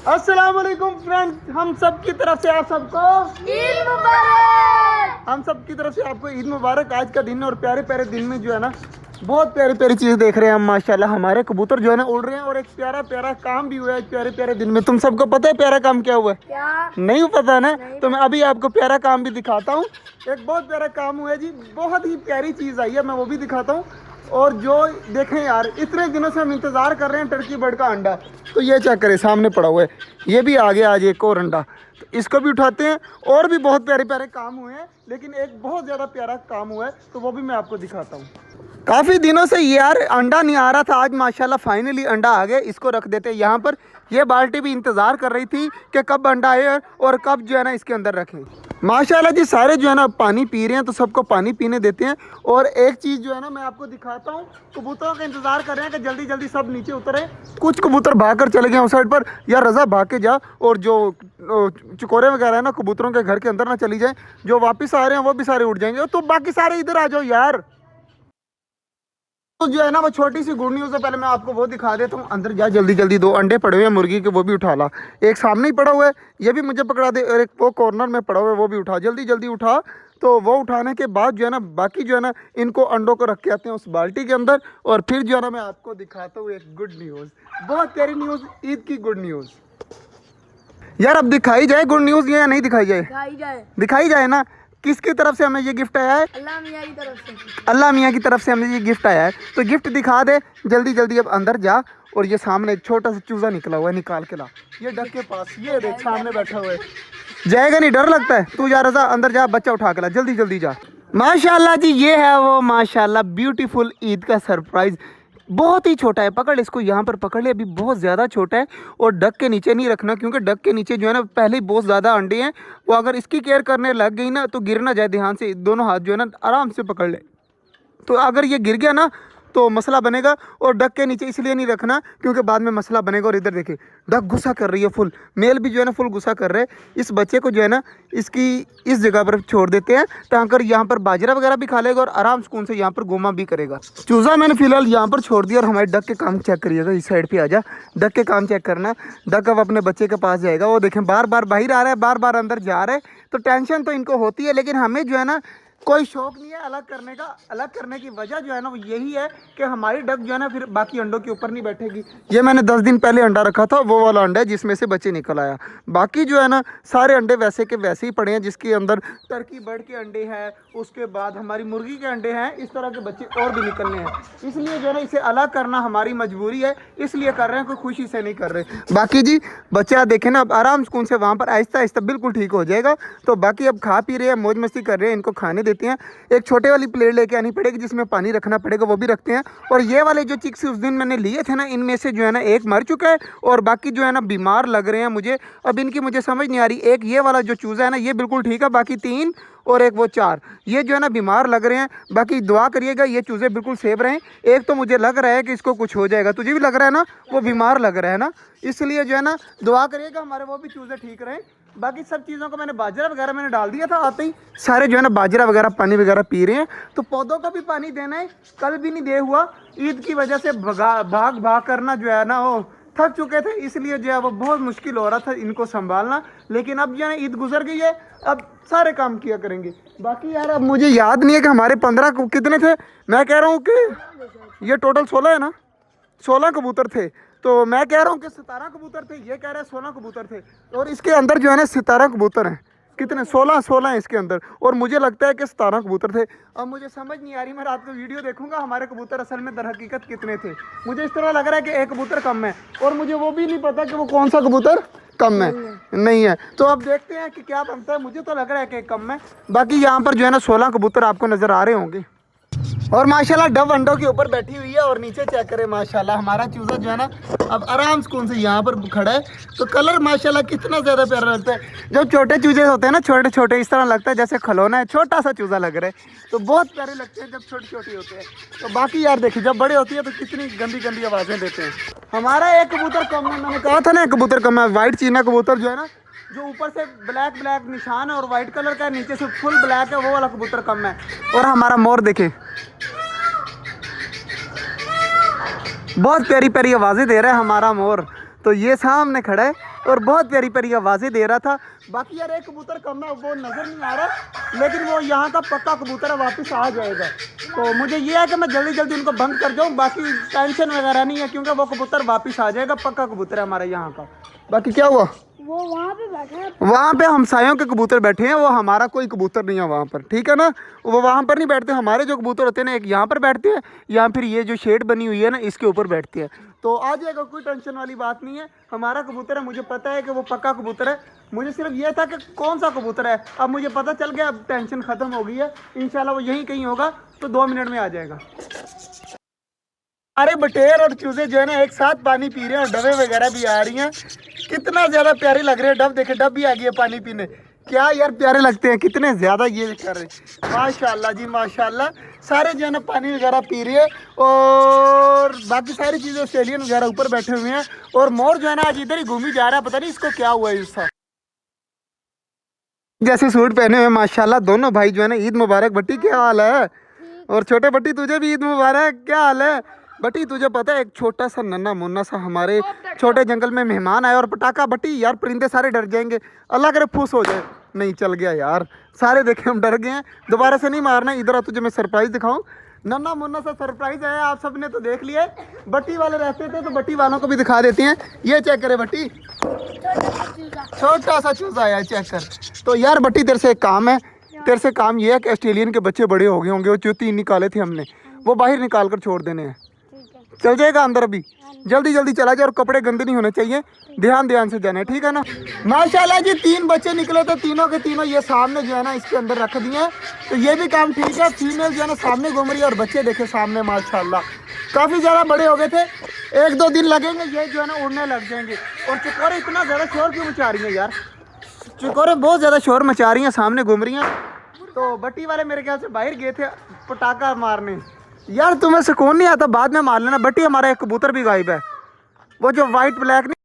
अस्सलाम वालेकुम फ्रेंड्स, हम सब की तरफ से आप सबको ईद मुबारक। हम सब की तरफ से आपको ईद मुबारक। आज का दिन और प्यारे प्यारे दिन में जो है ना बहुत प्यारी प्यारी चीज़ देख रहे हैं हम। माशाल्लाह हमारे कबूतर जो है ना उड़ रहे हैं और एक प्यारा प्यारा काम भी हुआ है प्यारे प्यारे दिन में। तुम सबको पता है प्यारा काम क्या हुआ है? क्या नहीं पता ना? तो मैं अभी आपको प्यारा काम भी दिखाता हूँ। एक बहुत प्यारा काम हुआ है जी, बहुत ही प्यारी चीज़ आई है, मैं वो भी दिखाता हूँ। और जो देखें यार, इतने दिनों से हम इंतज़ार कर रहे हैं टर्की बर्ड का अंडा, तो ये चेक करें सामने पड़ा हुआ है, ये भी आ गया आज एक और अंडा। तो इसको भी उठाते हैं। और भी बहुत प्यारे प्यारे काम हुए हैं, लेकिन एक बहुत ज़्यादा प्यारा काम हुआ है, तो वो भी मैं आपको दिखाता हूँ। काफ़ी दिनों से यार अंडा नहीं आ रहा था, आज माशाल्लाह फाइनली अंडा आ गया। इसको रख देते हैं यहाँ पर। ये बाल्टी भी इंतज़ार कर रही थी कि कब अंडा आए और कब जो है ना इसके अंदर रखें। माशाल्लाह जी सारे जो है ना पानी पी रहे हैं, तो सबको पानी पीने देते हैं। और एक चीज़ जो है ना मैं आपको दिखाता हूँ, कबूतरों का इंतज़ार कर रहे हैं कि जल्दी जल्दी सब नीचे उतरे। कुछ कबूतर भाग कर चले गए उस साइड पर। या रज़ा भाग के जा, और जो चकोरे वगैरह है ना कबूतरों के घर के अंदर ना चली जाए। जो वापस आ रहे हैं वो भी सारे उड़ जाएंगे। तो बाकी सारे इधर आ जाओ यार। तो जो है ना वो छोटी सी गुड न्यूज़ है, पहले मैं आपको वो दिखा देता हूँ। अंदर जा जल्दी जल्दी, 2 अंडे पड़े हुए हैं मुर्गी के, वो भी उठा ला। एक सामने ही पड़ा हुआ है, ये भी मुझे पकड़ा दे। और एक वो कॉर्नर में पड़ा हुआ है, वो भी उठा, जल्दी जल्दी उठा। तो वो उठाने के बाद जो है ना बाकी जो है ना इनको अंडों को रख के आते हैं उस बाल्टी के अंदर। और फिर जो है ना मैं आपको दिखाता हूँ एक गुड न्यूज़, बहुत प्यारी न्यूज़, ईद की गुड न्यूज़। यार अब दिखाई जाए गुड न्यूज़ या नहीं दिखाई जाए? दिखाई जाए ना। किसकी तरफ से हमें ये गिफ्ट आया है? अल्लाह मियाँ की तरफ से। अल्लाह मियाँ की तरफ से हमें ये गिफ्ट आया है। तो गिफ्ट दिखा दे जल्दी जल्दी। अब अंदर जा, और ये सामने एक छोटा सा चूजा निकला हुआ है, निकाल के ला। ये डक के पास, ये देख सामने बैठा हुआ है। जाएगा नहीं, डर लगता है? तू जा रजा, अंदर जा, बच्चा उठा के ला, जल्दी जल्दी जा। माशाल्लाह जी, ये है वो माशाल्लाह ब्यूटीफुल ईद का सरप्राइज। बहुत ही छोटा है, पकड़ इसको, यहाँ पर पकड़ ले, अभी बहुत ज़्यादा छोटा है। और डक के नीचे नहीं रखना, क्योंकि डक के नीचे जो है ना पहले ही बहुत ज़्यादा अंडे हैं। वो अगर इसकी केयर करने लग गई ना तो गिर ना जाए, ध्यान से दोनों हाथ जो है ना आराम से पकड़ ले। तो अगर ये गिर गया ना तो मसला बनेगा। और डक के नीचे इसलिए नहीं रखना क्योंकि बाद में मसला बनेगा। और इधर देखिए डक गुस्सा कर रही है फुल, मेल भी जो है ना फुल गुस्सा कर रहे हैं। इस बच्चे को जो है ना इसकी इस जगह पर छोड़ देते हैं, ताकि यहाँ पर बाजरा वगैरह भी खा लेगा और आराम सुकून से यहाँ पर घूमा भी करेगा। चूज़ा मैंने फिलहाल यहाँ पर छोड़ दिया। और हमारे डक के काम चेक करिएगा, इस साइड पर आ जा, डक के काम चेक करना। डक अब अपने बच्चे के पास जाएगा। वो देखें बार बार बाहर आ रहा है, बार बार अंदर जा रहा है। तो टेंशन तो इनको होती है, लेकिन हमें जो है ना कोई शौक नहीं है अलग करने का। अलग करने की वजह जो है ना वो यही है कि हमारी डक जो है ना फिर बाकी अंडों के ऊपर नहीं बैठेगी। ये मैंने 10 दिन पहले अंडा रखा था, वो वाला अंडा है जिसमें से बच्चे निकल आया। बाकी जो है ना सारे अंडे वैसे के वैसे ही पड़े हैं, जिसके अंदर टर्की बर्ड के अंडे हैं, उसके बाद हमारी मुर्गी के अंडे हैं। इस तरह के बच्चे और भी निकलने हैं, इसलिए जो है ना इसे अलग करना हमारी मजबूरी है, इसलिए कर रहे हैं, कोई खुशी से नहीं कर रहे। बाकी जी बच्चा देखे ना अब आराम सुकून से वहाँ पर आहिस्ता आहिस्ता बिल्कुल ठीक हो जाएगा। तो बाकी अब खा पी रहे हैं, मौज मस्ती कर रहे हैं, इनको खाने देते हैं। एक छोटे वाली प्लेट लेके आनी पड़ेगी जिसमें पानी रखना पड़ेगा, वो भी रखते हैं। और ये वाले जो चिक्स उस दिन मैंने लिए थे ना, इनमें से जो है ना एक मर चुका है और बाकी जो है ना बीमार लग रहे हैं मुझे। अब इनकी मुझे समझ नहीं आ रही। एक ये वाला जो चूज़ा है ना ये बिल्कुल ठीक है, बाकी 3 और एक वो 4 ये जो है ना बीमार लग रहे हैं। बाकी दुआ करिएगा ये चूज़े बिल्कुल सेफ रहें। एक तो मुझे लग रहा है कि इसको कुछ हो जाएगा, तुझे भी लग रहा है ना, वो बीमार लग रहा है ना, इसलिए जो है ना दुआ करिएगा हमारे वो भी चूज़े ठीक रहें। बाकी सब चीज़ों को मैंने बाजरा वगैरह मैंने डाल दिया था आते ही, सारे जो है ना बाजरा वगैरह पानी वगैरह पी रहे हैं। तो पौधों को भी पानी देना है, कल भी नहीं दे हुआ। ईद की वजह से भाग भाग करना जो है ना वो थक चुके थे, इसलिए जो है वो बहुत मुश्किल हो रहा था इनको संभालना। लेकिन अब जो है ईद गुजर गई है, अब सारे काम किया करेंगे। बाकी यार अब मुझे याद नहीं है कि हमारे 15 कितने थे। मैं कह रहा हूँ कि ये टोटल 16 है ना, 16 कबूतर थे। तो मैं कह रहा हूँ कि 17 कबूतर थे, ये कह रहे हैं 16 कबूतर थे। और इसके अंदर जो है ना 17 कबूतर हैं। कितने? 16 हैं इसके अंदर। और मुझे लगता है कि 17 कबूतर थे। अब मुझे समझ नहीं आ रही, मैं रात को वीडियो देखूंगा हमारे कबूतर असल में दर हकीकत कितने थे। मुझे इस तरह लग रहा है कि एक कबूतर कम है, और मुझे वो भी नहीं पता कि वो कौन सा कबूतर कम है नहीं है। तो अब देखते हैं कि क्या बनता है। मुझे तो लग रहा है कि कम है। बाकी यहाँ पर जो है ना 16 कबूतर आपको नज़र आ रहे होंगे। और माशाल्लाह डव अंडों के ऊपर बैठी हुई है। और नीचे चेक करें माशाल्लाह हमारा चूज़ा जो है ना अब आराम सुकून से यहाँ पर खड़ा है। तो कलर माशाल्लाह कितना ज़्यादा प्यारा लगता है। जब छोटे चूजे होते हैं ना, छोटे छोटे, इस तरह लगता है जैसे खिलौना है, छोटा सा चूज़ा लग रहा है। तो बहुत प्यारे लगते हैं जब छोटे छोटे होते हैं। तो बाकी यार देखिए जब बड़े होती है तो कितनी गंदी गंदी आवाज़ें देते हैं। हमारा एक कबूतर कम है, मैंने कहा था ना एक कबूतर कम है। वाइट चीना कबूतर जो है ना, जो ऊपर से ब्लैक ब्लैक निशान है और वाइट कलर का है, नीचे से फुल ब्लैक है, वो वाला कबूतर कम है। और हमारा मोर देखे बहुत प्यारी प्यारी आवाज़ें दे रहा है हमारा मोर। तो ये सामने खड़ा है और बहुत प्यारी प्यारी आवाज़ें दे रहा था। बाकी यार एक कबूतर कम ना वो नज़र नहीं आ रहा, लेकिन वो यहाँ का पक्का कबूतर है, वापस आ जाएगा। तो मुझे ये है कि मैं जल्दी जल्दी उनको बंद कर जाऊँ, बाकी टेंशन वगैरह नहीं है क्योंकि वो कबूतर वापस आ जाएगा, पक्का कबूतर है हमारे यहाँ का। बाकी क्या हुआ, वो वहाँ पे बैठा है। वहाँ पे हमसायों के कबूतर बैठे हैं, वो हमारा कोई कबूतर नहीं है वहाँ पर, ठीक है ना। वो वहाँ पर नहीं बैठते, हमारे जो कबूतर होते हैं ना एक यहाँ पर बैठते हैं या फिर ये जो शेड बनी हुई है ना इसके ऊपर बैठते हैं। तो आ जाएगा, कोई टेंशन वाली बात नहीं है, हमारा कबूतर है, मुझे पता है कि वो पक्का कबूतर है। मुझे सिर्फ ये था कि कौन सा कबूतर है, अब मुझे पता चल गया, अब टेंशन ख़त्म हो गई है। इंशाल्लाह वो यहीं कहीं होगा तो 2 मिनट में आ जाएगा। अरे बटेर और चूजे जो है ना एक साथ पानी पी रहे हैं और डबे वगैरह भी आ रही हैं, कितना ज़्यादा प्यारे लग रहे हैं। डब देखे, डब भी आ गई है पानी पीने, क्या यार प्यारे लगते हैं, कितने ज़्यादा ये कर रहे हैं। माशाल्लाह जी माशाल्लाह, सारे जो है ना पानी वगैरह पी रहे हैं और बाकी सारी चीज़ें ऑस्ट्रेलियन वगैरह ऊपर बैठे हुए हैं। और मोर जो है ना आज इधर ही घूमी जा रहा है, पता नहीं इसको क्या हुआ है। इसका जैसे सूट पहने हुए माशाल्लाह दोनों भाई जो है ना। ईद मुबारक बट्टी, क्या हाल है? और छोटे बट्टी तुझे भी ईद मुबारक, क्या हाल है? बट्टी तुझे पता है एक छोटा सा नन्ना मुन्ना सा हमारे छोटे जंगल में मेहमान आया और पटाखा, बट्टी यार परिंदे सारे डर जाएंगे, अल्लाह करे फूस हो जाए। नहीं चल गया यार, सारे देखे हम डर गए हैं, दोबारा से नहीं मारना। इधर आ तुझे मैं सरप्राइज दिखाऊं, नन्ना मुन्ना सा सरप्राइज है, आप सबने तो देख लिया। बट्टी वाले रहते थे तो बट्टी वालों को भी दिखा देते हैं। ये चेक करे बट्टी, छोटा सा चूजा आया, चेक कर। तो यार बट्टी तेरे से एक काम है, तेरे से काम ये है कि ऑस्ट्रेलियन के बच्चे बड़े हो गए होंगे, वो जो 3 निकाले थे हमने वो बाहर निकाल कर छोड़ देने हैं। चल जाएगा अंदर अभी, जल्दी जल्दी चला जाए और कपड़े गंदे नहीं होने चाहिए, ध्यान ध्यान से जाना है, ठीक है ना। माशाल्लाह जी 3 बच्चे निकले थे, तीनों के तीनों ये सामने जो है ना इसके अंदर रख दिए हैं। तो ये भी काम ठीक है, फीमेल जो है ना सामने घूम रही है और बच्चे देखे सामने माशाल्लाह काफ़ी ज़्यादा बड़े हो गए थे। 1-2 दिन लगेंगे, ये जो है ना उड़ने लग जाएंगे। और चिकोरे इतना ज़्यादा शोर क्यों मचा रही हैं यार, चिकोरे बहुत ज़्यादा शोर मचा रही हैं, सामने घूम रही हैं। तो बट्टी वाले मेरे ख्याल से बाहर गए थे पटाखा मारने। यार तुम्हें सुकून नहीं आता, बाद में मार लेना। बट्टी हमारा एक कबूतर भी गायब है, वो जो वाइट ब्लैक नहीं